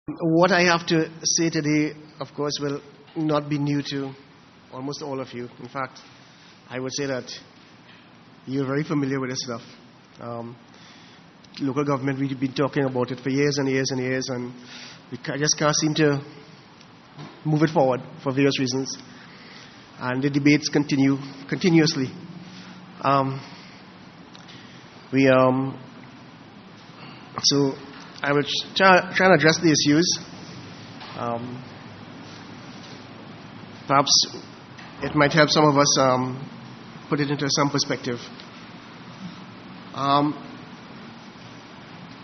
What I have to say today, of course, will not be new to almost all of you. In fact, I would say that you're very familiar with this stuff. Local government, we've been talking about it for years and years and years, and we just can't seem to move it forward for various reasons. And the debates continue continuously. So I will try and address the issues. Perhaps it might help some of us put it into some perspective.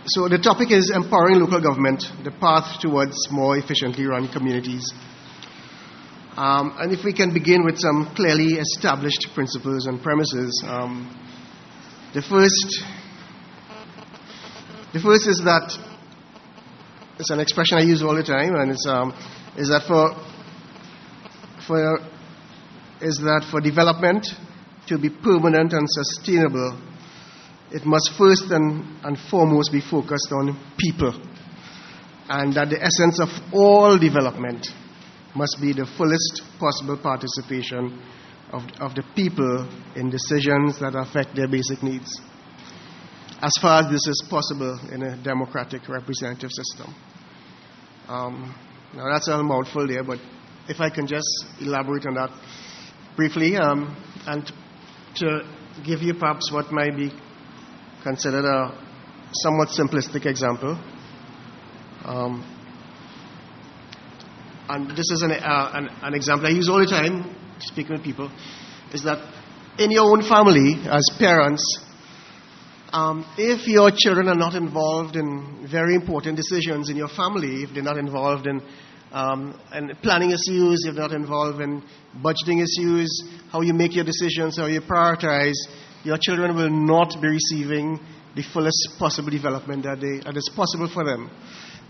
So the topic is empowering local government, the path towards more efficiently run communities. And if we can begin with some clearly established principles and premises, the first is that it's an expression I use all the time, and it's is that for development to be permanent and sustainable, it must first and foremost be focused on people, and that the essence of all development must be the fullest possible participation of the people in decisions that affect their basic needs, as far as this is possible in a democratic representative system. Now that's a mouthful there, but if I can just elaborate on that briefly, and to give you perhaps what might be considered a somewhat simplistic example. And this is an example I use all the time speaking with people, is that in your own family, as parents, if your children are not involved in very important decisions in your family, if they're not involved in planning issues, if they're not involved in budgeting issues, how you make your decisions, how you prioritize, your children will not be receiving the fullest possible development that is possible for them.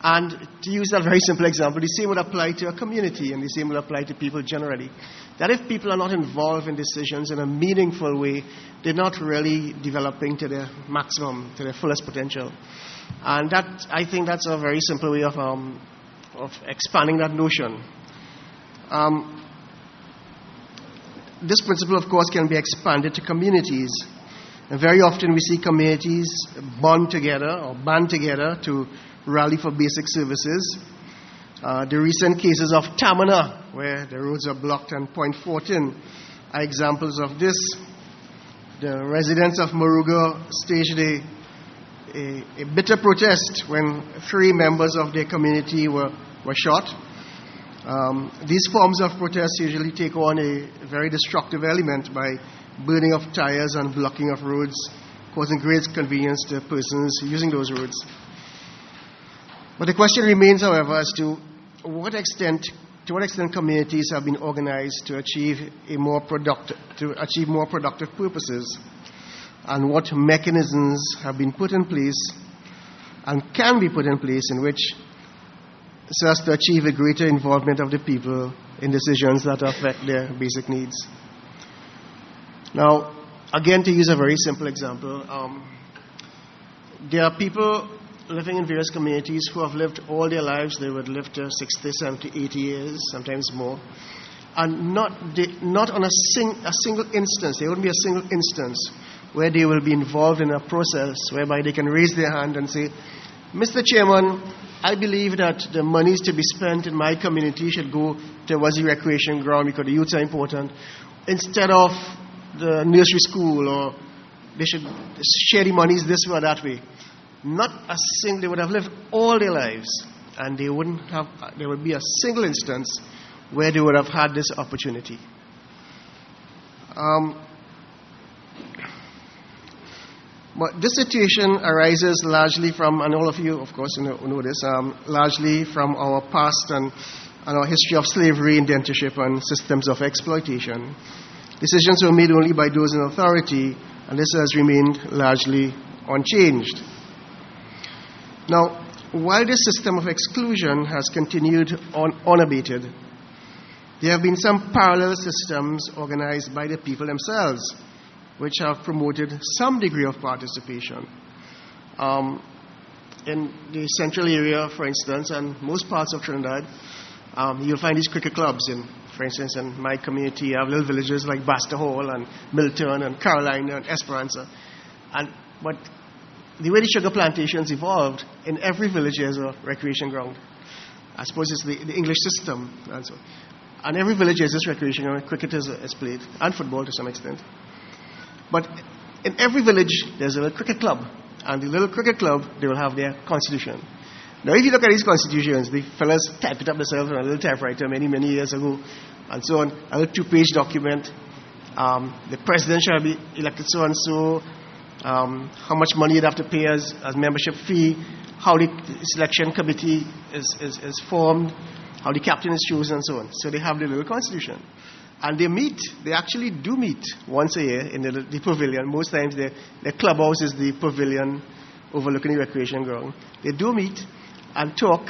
And to use that very simple example, the same would apply to a community, and the same would apply to people generally. That if people are not involved in decisions in a meaningful way, they're not really developing to their maximum, to their fullest potential. And that, I think that's a very simple way of expanding that notion. This principle, of course, can be expanded to communities. And very often we see communities bond together or band together to rally for basic services. The recent cases of Tamana, where the roads are blocked, and Point Fortin are examples of this. The residents of Moruga staged a bitter protest when 3 members of their community were shot. These forms of protest usually take on a very destructive element by burning of tires and blocking of roads, causing great inconvenience to persons using those roads. But the question remains, however, as to what extent communities have been organized to achieve more productive purposes, and what mechanisms have been put in place and can be put in place in which so as to achieve a greater involvement of the people in decisions that affect their basic needs. Now, again, to use a very simple example, there are people living in various communities who have lived all their lives. They would live to 60, 70, 80 years, sometimes more. And not on a single instance, there wouldn't be a single instance where they will be involved in a process whereby they can raise their hand and say, Mr. Chairman, I believe that the monies to be spent in my community should go towards the recreation ground because the youths are important, instead of the nursery school, or they should share the monies this way or that way. Not a single, they would have lived all their lives, and there would be a single instance where they would have had this opportunity. But this situation arises largely from, and all of you, of course, know this, largely from our past and our history of slavery, indentureship, and systems of exploitation. Decisions were made only by those in authority, and this has remained largely unchanged. Now, while this system of exclusion has continued unabated, there have been some parallel systems organized by the people themselves, which have promoted some degree of participation. in the central area, for instance, and most parts of Trinidad, you'll find these cricket clubs. For instance, in my community, I have little villages like Basta Hall and Milton and Carolina and Esperanza. But the way the sugar plantations evolved, in every village there's a recreation ground. I suppose it's the English system. And every village has this recreation ground. Cricket is played, and football to some extent. But in every village, there's a little cricket club. And the little cricket club, they will have their constitution. Now, if you look at these constitutions, the fellas typed it up themselves on a little typewriter many, many years ago, and so on, a little 2-page document. The president shall be elected so-and-so, how much money you'd have to pay as membership fee, how the selection committee is formed, how the captain is chosen, and so on. So they have the little constitution. And they actually do meet once a year in the pavilion. Most times their clubhouse is the pavilion overlooking the recreation ground. They do meet and talk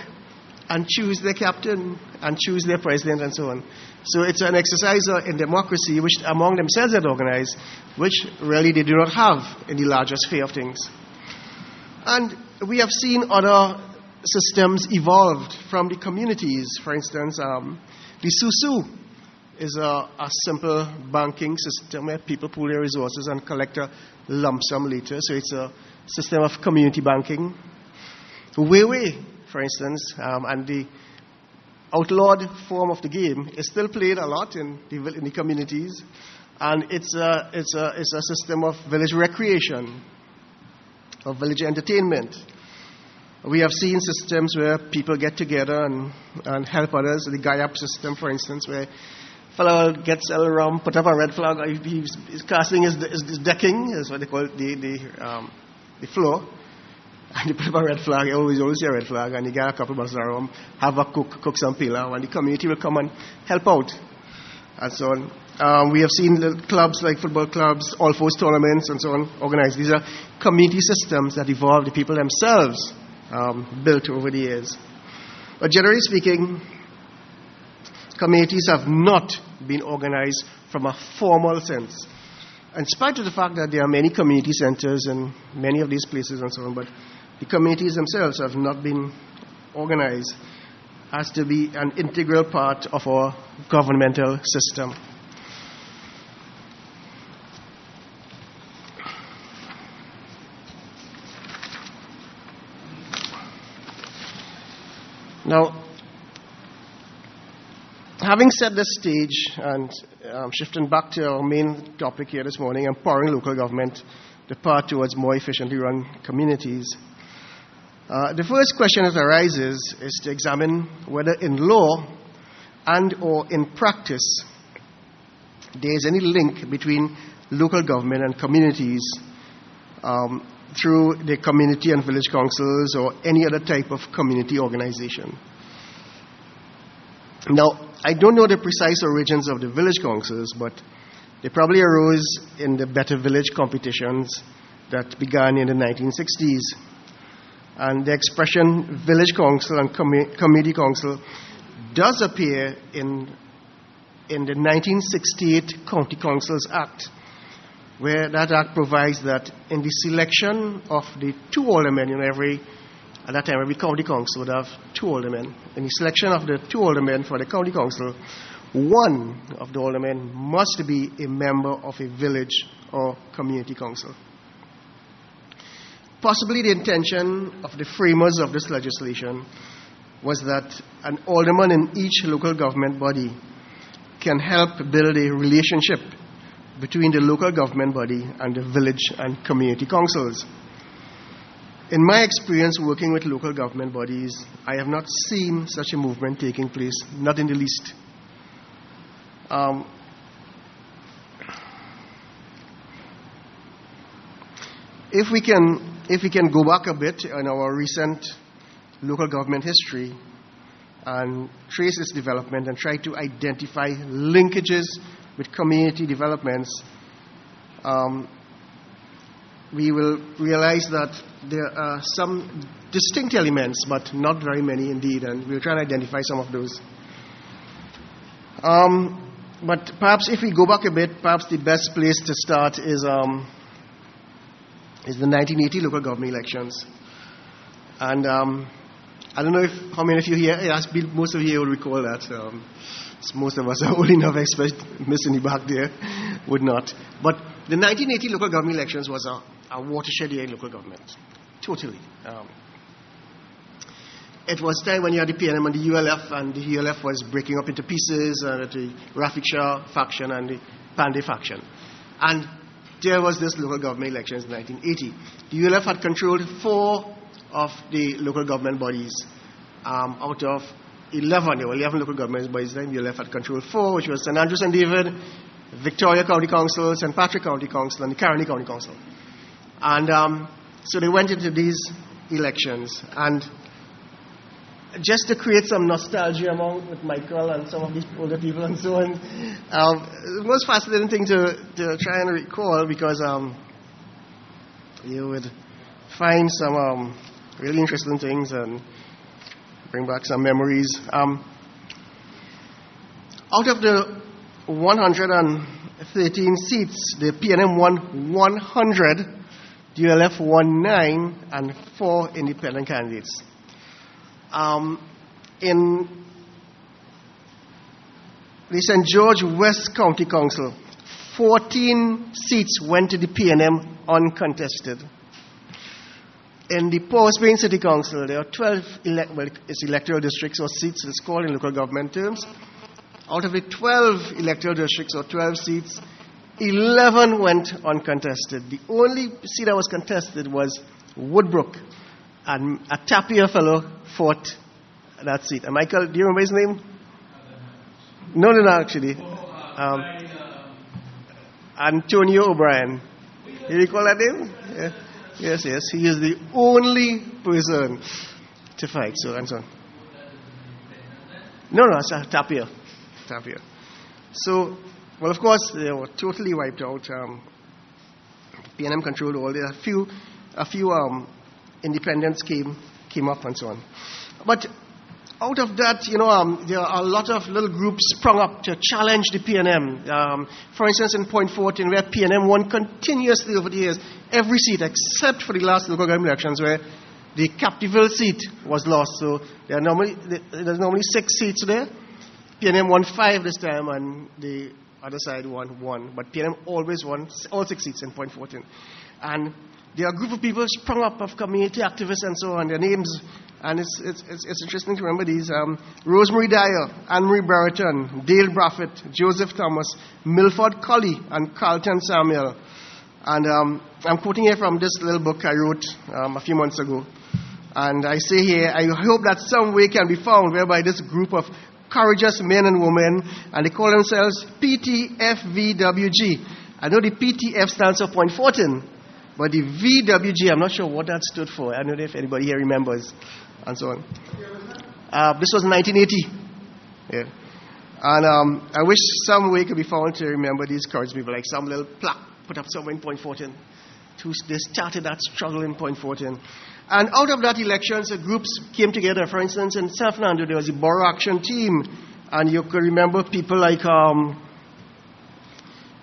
and choose their captain and choose their president and so on. So it's an exercise in democracy which among themselves are organized, which really they do not have in the larger sphere of things. And we have seen other systems evolved from the communities. For instance, the Susu is a simple banking system where people pool their resources and collect a lump sum later. So it's a system of community banking. Wewe, for instance, and the outlawed form of the game is still played a lot in the communities, and it's a system of village recreation, of village entertainment. We have seen systems where people get together and help others. The Gayap system, for instance, where fellow gets a little rum, put up a red flag. He's casting his decking, is what they call it, the floor. And you put up a red flag, you always see a red flag, and you get a couple of bottles of rum, have a cook some pilau, and the community will come and help out, and so on. We have seen clubs like football clubs, all fours tournaments, and so on, organized. These are community systems that evolved, the people themselves built over the years. But generally speaking, communities have not been organized from a formal sense. In spite of the fact that there are many community centers in many of these places and so on, but the communities themselves have not been organized as to be an integral part of our governmental system. Now, having set this stage and shifting back to our main topic here this morning, empowering local government, the path towards more efficiently run communities, the first question that arises is to examine whether in law and or in practice there is any link between local government and communities through the community and village councils or any other type of community organization. Now, I don't know the precise origins of the village councils, but they probably arose in the Better Village competitions that began in the 1960s. And the expression village council and community council does appear in the 1968 County Councils Act, where that act provides that in the selection of the 2 aldermen, at that time every county council would have 2 aldermen. In the selection of the 2 aldermen for the county council, one of the aldermen must be a member of a village or community council. Possibly the intention of the framers of this legislation was that an alderman in each local government body can help build a relationship between the local government body and the village and community councils. In my experience working with local government bodies, I have not seen such a movement taking place, not in the least. If we can go back a bit in our recent local government history and trace its development and try to identify linkages with community developments, we will realize that there are some distinct elements, but not very many indeed, and we'll try to identify some of those. But perhaps if we go back a bit, perhaps the best place to start is the 1980 local government elections. And I don't know how many of you here, most of you here will recall that. Most of us are old enough, especially Miss in the back there, would not. But the 1980 local government elections was a watershed year in local government. Totally. It was time when you had the PNM and the ULF, and the ULF was breaking up into pieces, the Rafik Shah faction and the Pandey faction. And there was this local government elections in 1980. The ULF had controlled 4 of the local government bodies out of 11. There were 11 local government bodies then. ULF had controlled 4, which was St. Andrew St. David, Victoria County Council, St. Patrick County Council, and the Caroni County Council. And so they went into these elections. And just to create some nostalgia with Michael and some of these older people and so on, the most fascinating thing to try and recall, because you would find some really interesting things and bring back some memories. Out of the 113 seats, the PNM won 100, the ULF won 9, and 4 independent candidates. In the St. George West County Council, 14 seats went to the PNM uncontested. In the Port Spain City Council, there are 12 electoral districts or seats, it's called in local government terms. Out of the 12 electoral districts or 12 seats, 11 went uncontested. The only seat that was contested was Woodbrook, and a Tapia fellow fought that seat. And Michael, do you remember his name? No, actually. Antonio O'Brien. You recall that name? Yeah. Yes. He is the only person to fight. So, and so on. No, it's Tapia. So, well, of course, they were totally wiped out. PNM controlled all. There a few independents came up and so on. But out of that, there are a lot of little groups sprung up to challenge the PNM. For instance, in Point Fortin, where PNM won continuously over the years, every seat except for the last local government elections, where the Captiville seat was lost. So there's normally 6 seats there. PNM won 5 this time, and the other side won 1. But PNM always won all 6 seats in Point Fortin. And there are a group of people sprung up of community activists and so on. Their names, and it's interesting to remember these: Rosemary Dyer, Anne-Marie Brereton, Dale Braffett, Joseph Thomas, Milford Colley, and Carlton Samuel. And I'm quoting here from this little book I wrote a few months ago. And I say here, I hope that some way can be found whereby this group of courageous men and women, and they call themselves PTFVWG. I know the PTF stands for Point Fortin, but the VWG, I'm not sure what that stood for. I don't know if anybody here remembers, and so on. This was 1980. Yeah. And I wish some way could be found to remember these courageous people, like some little plaque put up somewhere in Point Fortin. They started that struggle in Point Fortin. And out of that elections, groups came together. For instance, in San Fernando, there was the Borough Action Team. And you could remember people like,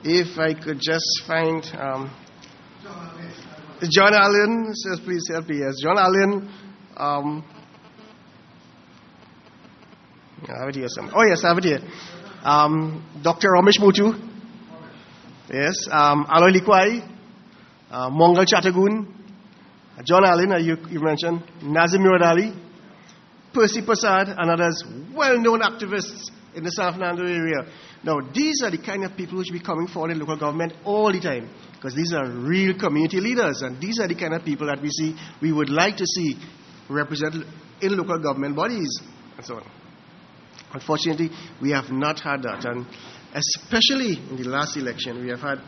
if I could just find... John Allen, says, please help me. Yes, John Allen. I have it here somewhere. Oh, yes, I have it here. Dr. Ramesh Mutu. Yes. Aloy Likwai. Mongal Chattergoon. John Allen, you mentioned. Nazim Muradali. Percy Prasad, and others, well-known activists in the San Fernando area. Now, these are the kind of people who should be coming forward in local government all the time, because these are real community leaders, and these are the kind of people that we would like to see represented in local government bodies, and so on. Unfortunately, we have not had that, and especially in the last election, we have had,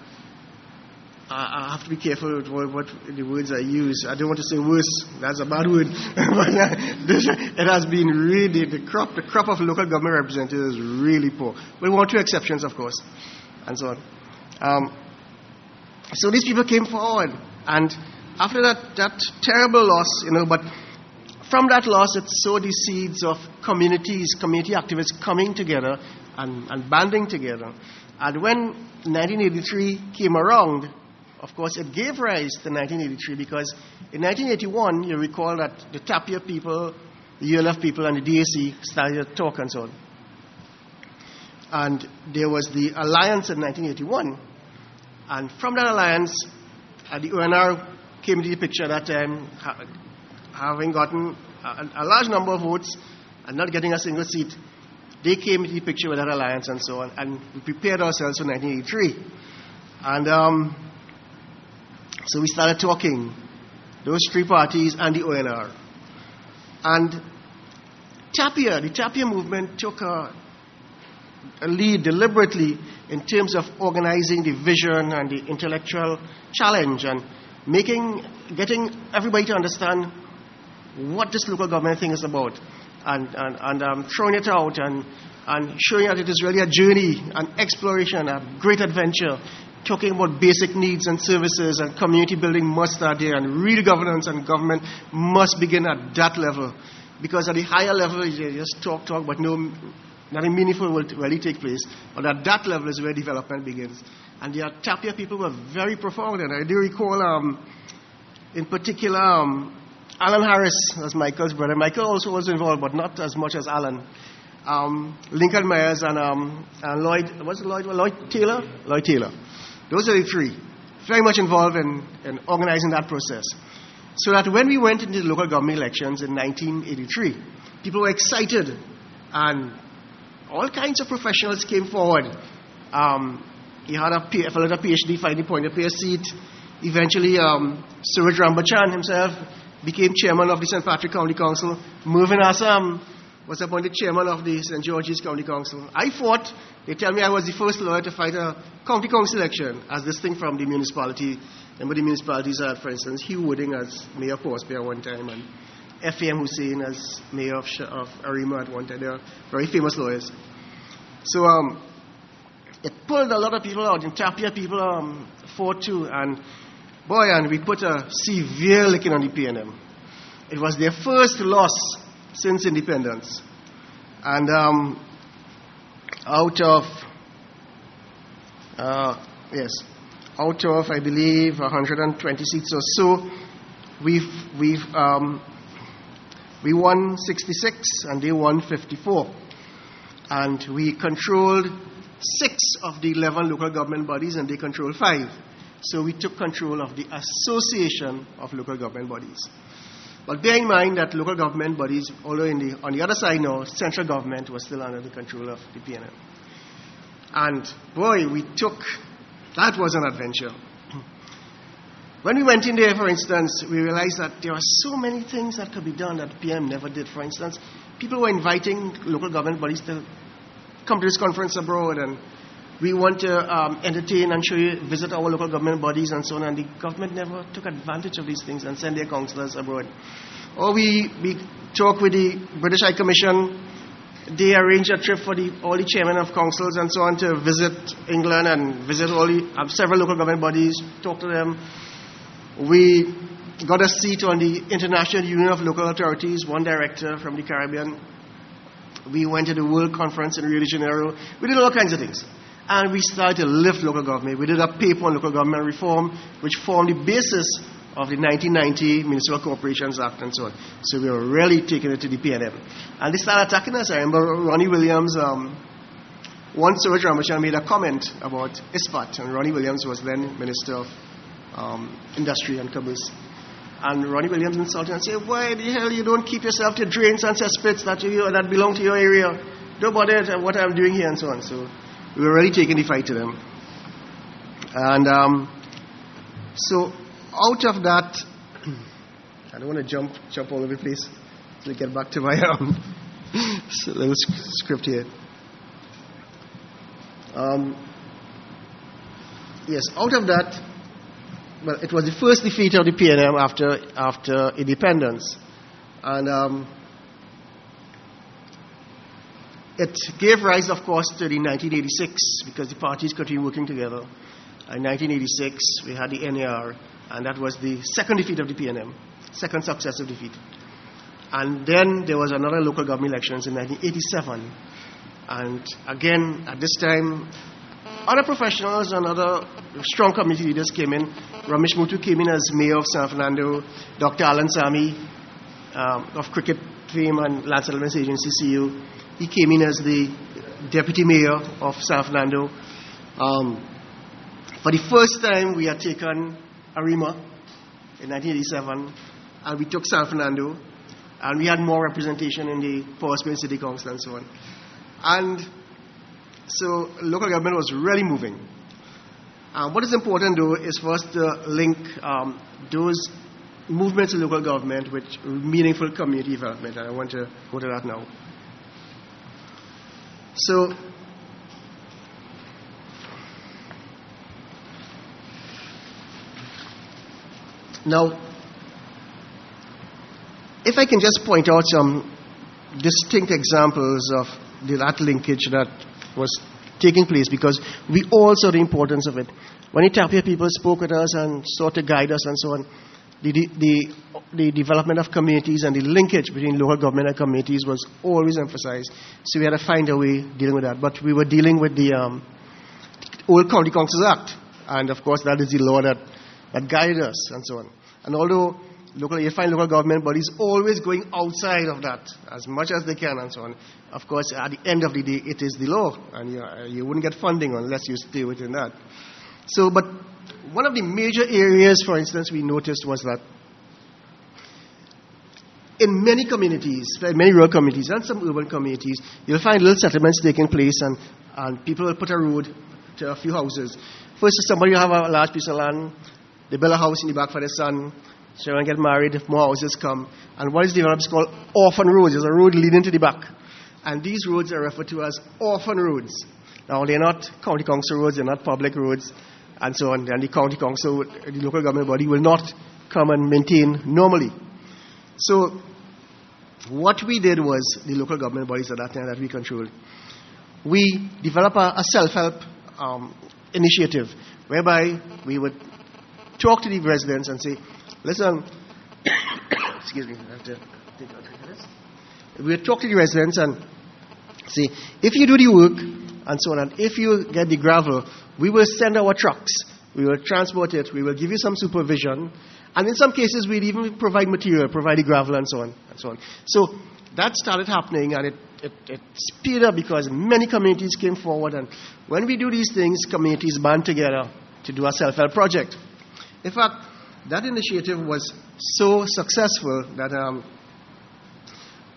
I have to be careful with what the words I use. I don't want to say worse, that's a bad word, but it has been really, the crop of local government representatives is really poor. But one or two exceptions, of course, and so on. So these people came forward, and after that terrible loss, but from that loss, it sowed the seeds of community activists coming together and banding together. And when 1983 came around, of course, it gave rise to 1983 because in 1981, you recall that the Tapia people, the ULF people, and the DAC started to talk and so on. And there was the alliance in 1981. And from that alliance, the ONR came into the picture at that time, having gotten a large number of votes and not getting a single seat. They came into the picture with that alliance and so on. And we prepared ourselves for 1983. And so we started talking, those three parties and the ONR. And the Tapia movement took a lead deliberately in terms of organizing the vision and the intellectual challenge and getting everybody to understand what this local government thing is about and throwing it out and showing that it is really a journey, an exploration, a great adventure, talking about basic needs and services and community building must start there and real governance and government must begin at that level. Because at the higher level, you just talk, but nothing meaningful will really take place. But at that level is where development begins. And the Tapia people were very profound. And I do recall, in particular, Alan Harris was Michael's brother. Michael also was involved, but not as much as Alan. Lincoln Myers and Lloyd, what's it, Lloyd Taylor? Lloyd Taylor. Those are the three. Very much involved in organizing that process. So that when we went into the local government elections in 1983, people were excited and all kinds of professionals came forward. He had a fellow with a PhD finally appointed to a seat. Eventually, Suraj Rambachan himself became chairman of the St. Patrick County Council. Mervyn Assam was appointed chairman of the St. George's County Council. I fought. They tell me I was the first lawyer to fight a county council election as distinct from the municipality. Remember the municipalities had, for instance, Hugh Wooding as mayor of Portsmouth at one time and F.A.M. Hussain as mayor of Arima at one time. They are very famous lawyers. So it pulled a lot of people out. In Tapia, people fought too. And we put a severe licking on the PNM. It was their first loss since independence. And out of, I believe, 120 seats or so, we won 66 and they won 54. And we controlled 6 of the 11 local government bodies and they controlled 5. So we took control of the Association of Local Government Bodies. But bear in mind that local government bodies, although on the other side now, central government was still under the control of the PNM. And that was an adventure. When we went in there, for instance, we realized that there are so many things that could be done that the PNM never did. For instance, people were inviting local government bodies to come to this conference abroad and we want to entertain and visit our local government bodies and so on, and the government never took advantage of these things and sent their councillors abroad. Or we talk with the British High Commission. They arranged a trip for all the chairmen of councils and so on to visit England and visit several local government bodies, talk to them. We got a seat on the International Union of Local Authorities, one director from the Caribbean. We went to the World Conference in Rio de Janeiro. We did all kinds of things. And we started to lift local government. We did a paper on local government reform, which formed the basis of the 1990 Municipal Corporations Act and so on. So we were really taking it to the PNM. And they started attacking us. I remember Ronnie Williams, once Suraj Rambachan made a comment about ISPAT, and Ronnie Williams was then Minister of Industry and Commerce. And Ronnie Williams insulted and said, why the hell you don't keep yourself to drains and cesspits that belong to your area? Don't bother what I'm doing here and so on. So we were really taking the fight to them. And so out of that, I don't want to jump all over the place to get back to my little script here. Yes, out of that, well, it was the first defeat of the PNM after independence. And it gave rise, of course, to the 1986, because the parties continued working together. In 1986, we had the NAR, and that was the second defeat of the PNM, second successive defeat. And then there was another local government elections in 1987. And again, at this time, other professionals and other strong community leaders came in. Ramesh Mutu came in as mayor of San Fernando. Dr. Alan Sami, of cricket fame and Land Settlements Agency, CU, he came in as the deputy mayor of San Fernando. For the first time, we had taken Arima in 1987, and we took San Fernando, and we had more representation in the Powell Springs City Council and so on. And so local government was really moving. What is important, though, is for us to link those movements in local government with meaningful community development, and I want to go to that now. So, now, if I can just point out some distinct examples of that linkage that was taking place, because we all saw the importance of it. When Itapia people spoke with us and sought to guide us and so on, the development of communities and the linkage between local government and communities was always emphasized. So we had to find a way dealing with that. But we were dealing with the old County Councils Act. And of course, that is the law that guided us and so on. And although you find local government bodies always going outside of that as much as they can and so on, of course, at the end of the day, it is the law. And you wouldn't get funding unless you stay within that. So, but one of the major areas, for instance, we noticed was that in many communities, many rural communities and some urban communities, you'll find little settlements taking place and people will put a road to a few houses. First, somebody will have a large piece of land, they build a house in the back for their son, so when they get married, if more houses come. And what is developed is called orphan roads. There's a road leading to the back. And these roads are referred to as orphan roads. Now, they're not county council roads, they're not public roads, and so on. And the county council, the local government body, will not come and maintain normally. So, what we did was, the local government bodies at that time that we controlled, we developed a self-help initiative whereby we would talk to the residents and say, listen, excuse me, I have to take a drink of this. We would talk to the residents and say, if you do the work and so on, and if you get the gravel, we will send our trucks, we will transport it, we will give you some supervision, and in some cases we'd even provide material, provide the gravel and so on and so on. So that started happening, and it speeded up because many communities came forward, and when we do these things, communities band together to do a self-help project. In fact, that initiative was so successful that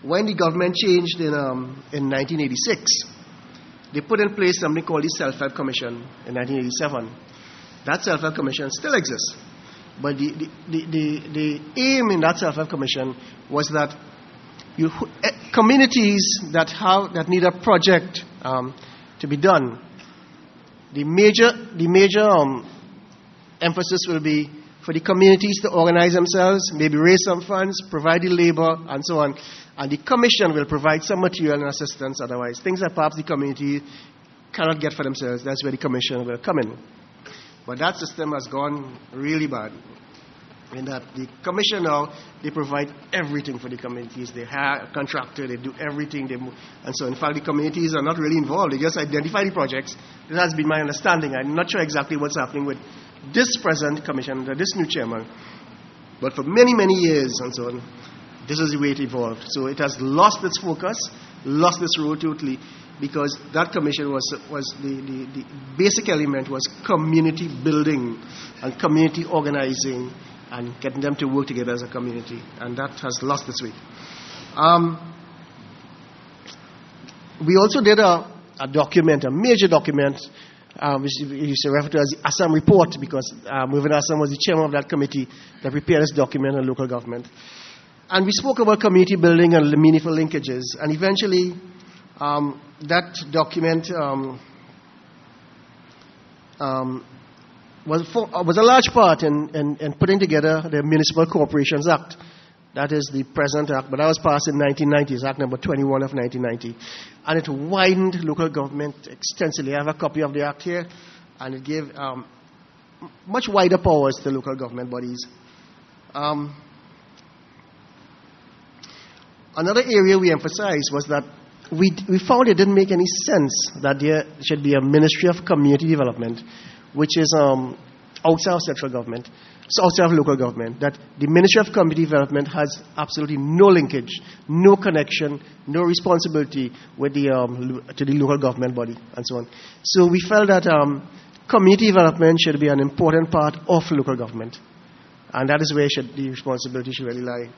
when the government changed in 1986, they put in place something called the Self-Help Commission in 1987. That Self-Help Commission still exists. But the aim in that Self-Help Commission was that communities that need a project to be done, the major emphasis will be for the communities to organize themselves, maybe raise some funds, provide the labor, and so on. And the commission will provide some material and assistance otherwise. Things that perhaps the community cannot get for themselves, that's where the commission will come in. But that system has gone really bad. In that the commission now, they provide everything for the communities. They hire a contractor, they do everything. And so, in fact, the communities are not really involved. They just identify the projects. That has been my understanding. I'm not sure exactly what's happening with this present commission, this new chairman. But for many, many years and so on, this is the way it evolved. So it has lost its focus, lost its role totally, because that commission was the basic element was community building and community organizing and getting them to work together as a community. And that has lost its way. We also did a document, a major document, which we used to refer to as the Assam Report, because Moving Assam was the chairman of that committee that prepared this document on local government. And we spoke about community building and meaningful linkages. And eventually, that document was a large part in putting together the Municipal Corporations Act. That is the present act, but that was passed in 1990. It's Act number 21 of 1990. And it widened local government extensively. I have a copy of the act here, and it gave much wider powers to local government bodies. Another area we emphasized was that we found it didn't make any sense that there should be a Ministry of Community Development, which is outside of central government, so outside of local government, that the Ministry of Community Development has absolutely no linkage, no connection, no responsibility with to the local government body, and so on. So we felt that community development should be an important part of local government, and that is where the responsibility should really lie.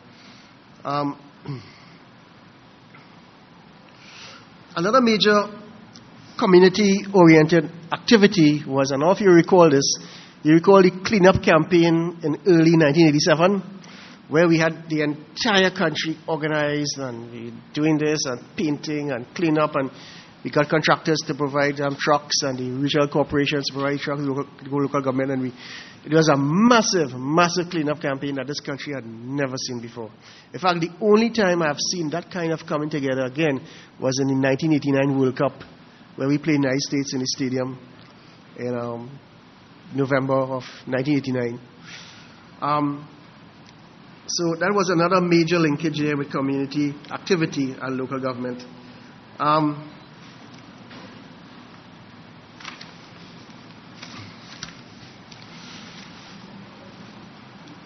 Another major community-oriented activity was, and if you recall this, you recall the cleanup campaign in early 1987, where we had the entire country organized and we doing this and painting and cleanup, and we got contractors to provide trucks and the regional corporations to provide trucks to local government, and it was a massive, massive cleanup campaign that this country had never seen before. In fact, the only time I've seen that kind of coming together again was in the 1989 World Cup, where we played United States in the stadium in November of 1989. So that was another major linkage there with community activity and local government.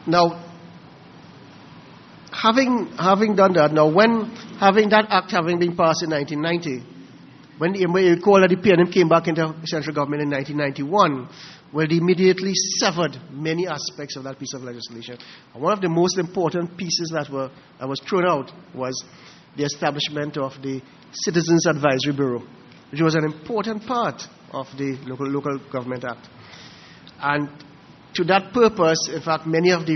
Now, having done that, now when having that act having been passed in 1990, when you recall that the PNM came back into central government in 1991, well, they immediately severed many aspects of that piece of legislation. And one of the most important pieces that was thrown out was the establishment of the Citizens Advisory Bureau, which was an important part of the Local Government Act. And to that purpose, in fact, many of the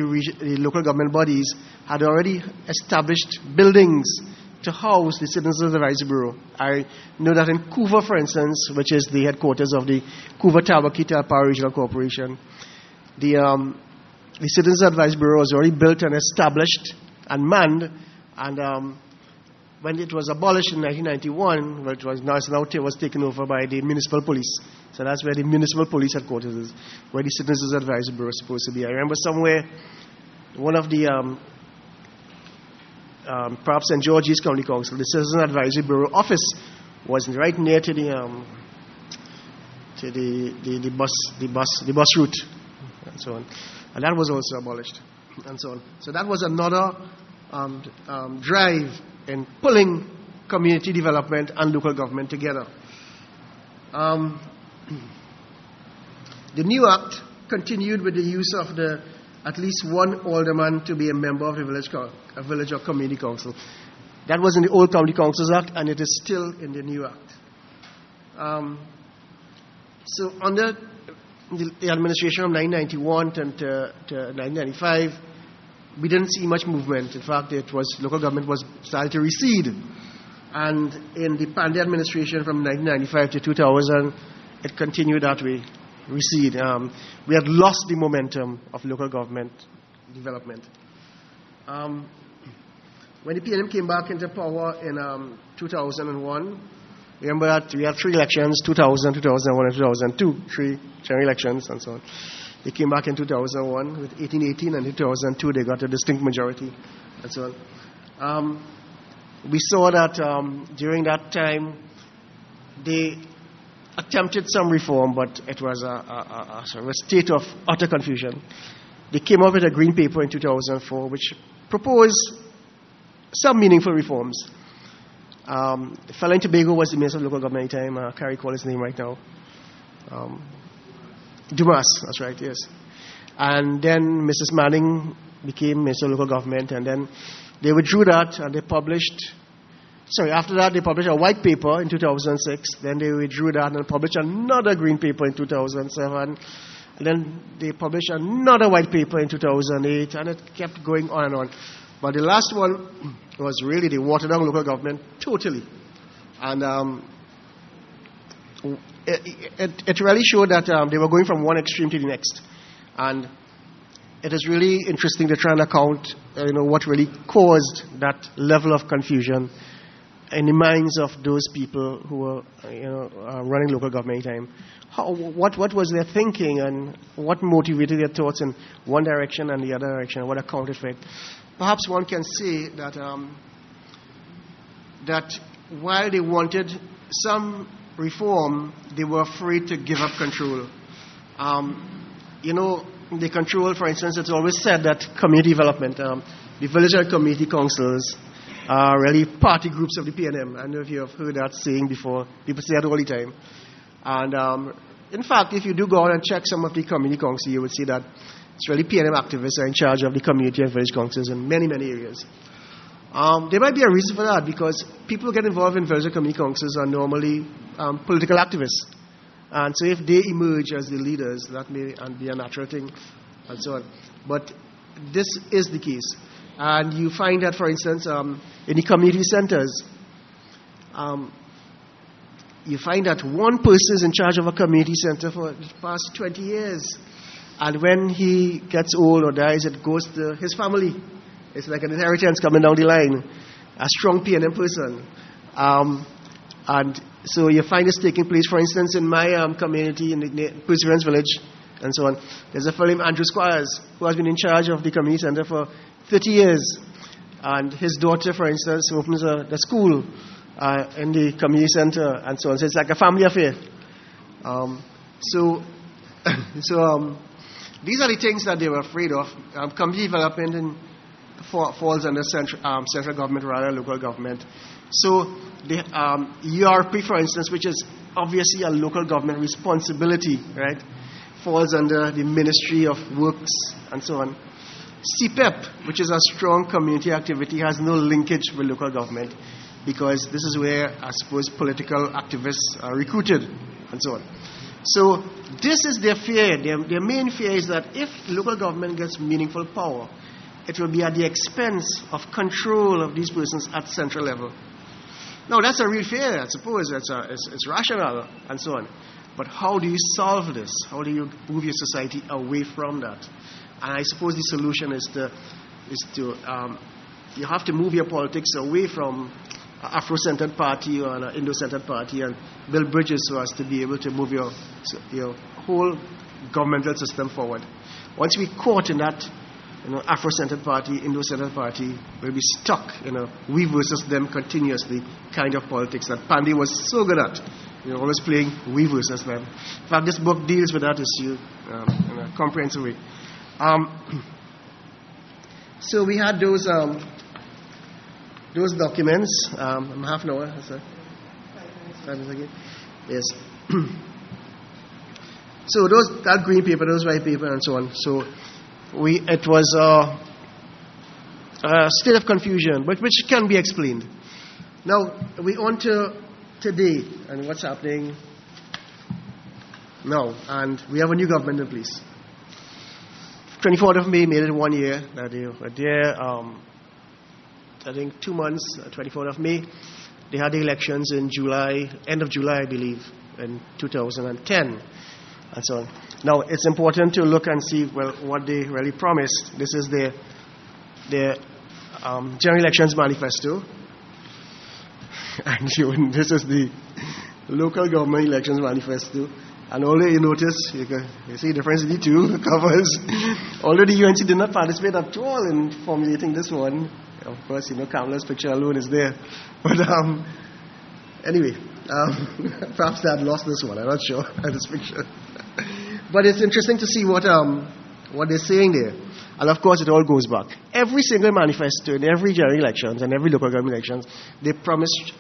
local government bodies had already established buildings to house the Citizens Advisory Bureau. I know that in Couva, for instance, which is the headquarters of the Couva-Tabaki-Talpa Regional Corporation, the Citizens Advisory Bureau was already built and established and manned, and when it was abolished in 1991, well, it was taken over by the municipal police. So that's where the municipal police headquarters is, where the Citizens Advisory Bureau is supposed to be. I remember somewhere, one of the perhaps St. George's County Council, the Citizen Advisory Bureau office was right near to the bus route, and so on, and that was also abolished, and so on. So that was another drive in pulling community development and local government together. The new act continued with the use of at least one alderman to be a member of the village or community council. That was in the old County Councils Act, and it is still in the new act. So under the administration of 1991 to 1995, we didn't see much movement. In fact, local government was starting to recede. And in the Pandey administration from 1995 to 2000, it continued that way, recede. We had lost the momentum of local government development. When the PNM came back into power in 2001, remember that we had three elections, 2000, 2001, and 2002, three general elections and so on. They came back in 2001 with 1818, and in 2002 they got a distinct majority and so on. We saw that during that time they attempted some reform, but it was a sort of a state of utter confusion. They came up with a green paper in 2004 which proposed some meaningful reforms. The fellow in Tobago was the Minister of Local Government at the time. I can't recall his name right now. Dumas, that's right, yes. And then Mrs. Manning became Minister of Local Government, and then they withdrew that and they published, after that they published a white paper in 2006, then they withdrew that and published another green paper in 2007, and then they published another white paper in 2008, and it kept going on and on. But the last one was really they watered down local government totally. And it really showed that they were going from one extreme to the next. And it is really interesting to try and account what really caused that level of confusion in the minds of those people who were running local government at the time. What was their thinking, and what motivated their thoughts in one direction and the other direction, what accounted for it? Perhaps one can say that while they wanted some reform, they were afraid to give up control. The control, for instance, it's always said that community development, the village and community councils are really party groups of the PNM. I don't know if you have heard that saying before. People say that all the time. And in fact, if you do go out and check some of the community councils, you would see that it's really PNM activists are in charge of the community and village councils in many, many areas. There might be a reason for that, because people who get involved in village and community councils are normally political activists. And so if they emerge as the leaders, that may be a natural thing, and so on. But this is the case. And you find that, for instance, in the community centers, you find that one person is in charge of a community center for the past 20 years. And when he gets old or dies, it goes to his family. It's like an inheritance coming down the line. A strong PNM person. And so you find this taking place, for instance, in my community, in the Perseverance Village, and so on. There's a fellow named Andrew Squires, who has been in charge of the community center for 30 years. And his daughter, for instance, opens the school in the community center, and so on. So it's like a family affair. These are the things that they were afraid of. Community development falls under central government rather than local government. So the ERP, for instance, which is obviously a local government responsibility, right, falls under the Ministry of Works and so on. CPEP, which is a strong community activity, has no linkage with local government, because this is where, I suppose, political activists are recruited and so on. So this is their fear. Their main fear is that if local government gets meaningful power, it will be at the expense of control of these persons at central level. Now, that's a real fear, I suppose. It's rational and so on. But how do you solve this? How do you move your society away from that? And I suppose the solution is you have to move your politics away from an Afro-centered party or an Indo-centered party and build bridges so as to be able to move your whole governmental system forward. Once we're caught in that Afro-centered party, Indo-centered party, we'll be stuck in a we versus them continuously kind of politics that Pandey was so good at. Always playing we versus them. In fact, this book deals with that issue in a comprehensive way. So we had those documents. Half an hour, sir. 5 minutes again. Yes. So that green paper, those white paper, and so on. So it was a state of confusion, but which can be explained. Now we on to today and what's happening now, and we have a new government in place. 24th of May made it 1 year that they were there. I think 2 months, 24th of May. They had the elections in July, end of July, I believe, in 2010, and so on. Now, it's important to look and see, what they really promised. This is their General Elections Manifesto. And this is the Local Government Elections Manifesto. And although you notice, you see the difference in the two covers. Although the UNC did not participate at all in formulating this one, of course, Kamala's picture alone is there. But anyway, perhaps they had lost this one. I'm not sure at this picture. But it's interesting to see what they're saying there. And of course, it all goes back. Every single manifesto in every general elections and every local government elections, they promised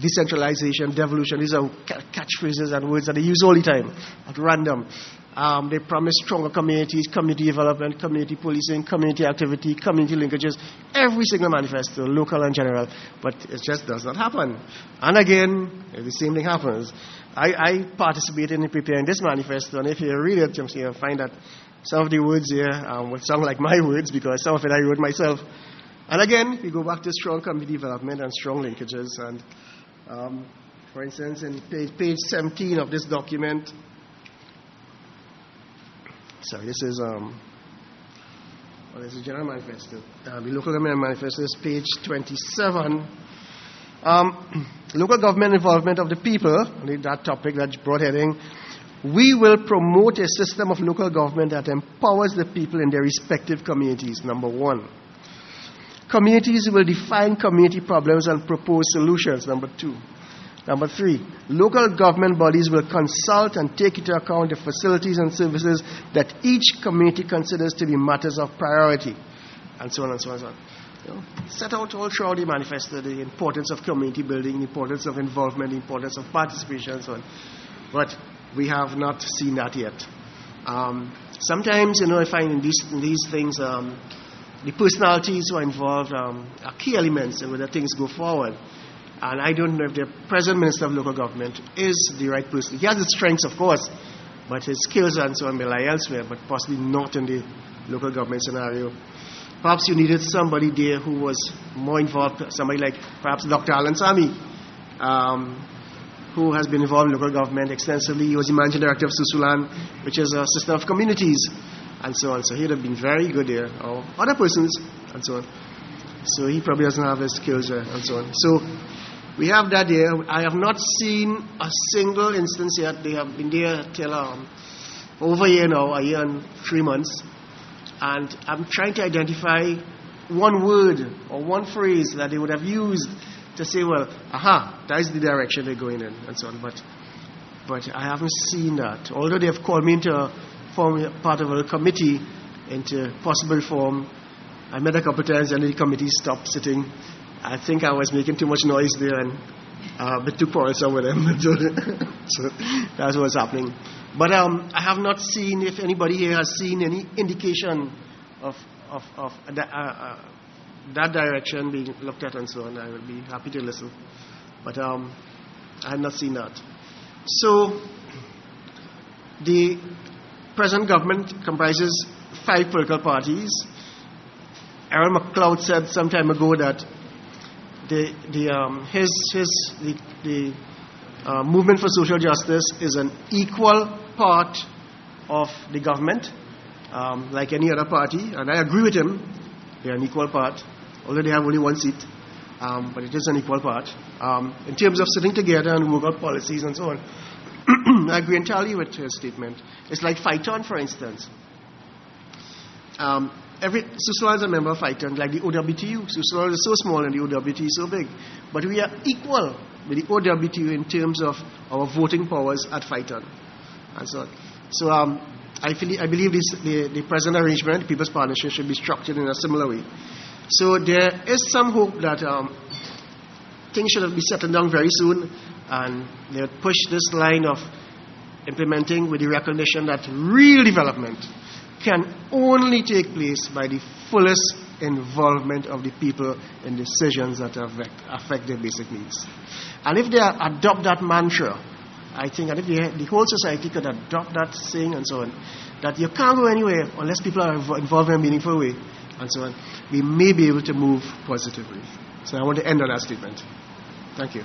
decentralization, devolution. These are catchphrases and words that they use all the time at random. They promise stronger communities, community development, community policing, community activity, community linkages. Every single manifesto, local and general. But it just does not happen. And again, the same thing happens. I participated in preparing this manifesto, and if you read it, you'll find that some of the words here will sound like my words, because some of it I wrote myself. And again, we go back to strong community development and strong linkages. And for instance, in page 17 of this document, this is this is General Manifesto. The Local Government Manifesto is page 27. Local government involvement of the people, that topic, that broad heading. We will promote a system of local government that empowers the people in their respective communities, number one. Communities will define community problems and propose solutions, number 2. Number 3, local government bodies will consult and take into account the facilities and services that each community considers to be matters of priority, and so on and so on and so on. Set out all throughout the manifesto the importance of community building, the importance of involvement, the importance of participation, and so on. But we have not seen that yet. Sometimes, I find in these things, the personalities who are involved are key elements in whether things go forward. And I don't know if the present Minister of Local Government is the right person. He has his strengths, of course, but his skills and so on may lie elsewhere, but possibly not in the local government scenario. Perhaps you needed somebody there who was more involved, somebody like perhaps Dr. Alan Sami, who has been involved in local government extensively. He was the managing director of Susulan, which is a system of communities, and so on. So he would have been very good there, or other persons, and so on. So he probably doesn't have his skills there, and so on. So we have that there. I have not seen a single instance yet. They have been there till over a year now, a year and 3 months. And I'm trying to identify one word or one phrase that they would have used to say, well, that is the direction they're going in, and so on. But I haven't seen that. Although they have called me to form part of a committee into possible reform, I met a couple of times and the committee stopped sitting. I think I was making too much noise there and a bit too quarrelsome with them. So that's what's happening. But I have not seen, if anybody here has seen any indication of that direction being looked at and so on, I will be happy to listen. But I have not seen that. So the present government comprises 5 political parties. Aaron MacLeod said some time ago that the movement for social justice is an equal part of the government, like any other party, and I agree with him. They're an equal part, although they have only 1 seat, but it is an equal part. In terms of sitting together and work out policies and so on, I agree entirely with his statement. It's like Phyton, for instance. Susulan is a member of Phyton, like the OWTU. Susulan is so small and the OWTU is so big. But we are equal with the OWTU in terms of our voting powers at Phyton, and so on. So I believe the present arrangement, the People's Partnership, should be structured in a similar way. So there is some hope that things should be settled down very soon, and they'll push this line of implementing with the recognition that real development can only take place by the fullest involvement of the people in decisions that affect their basic needs. And if they adopt that mantra, I think, and if the whole society could adopt that saying and so on, that you can't go anywhere unless people are involved in a meaningful way, and so on, we may be able to move positively. So I want to end on that statement. Thank you.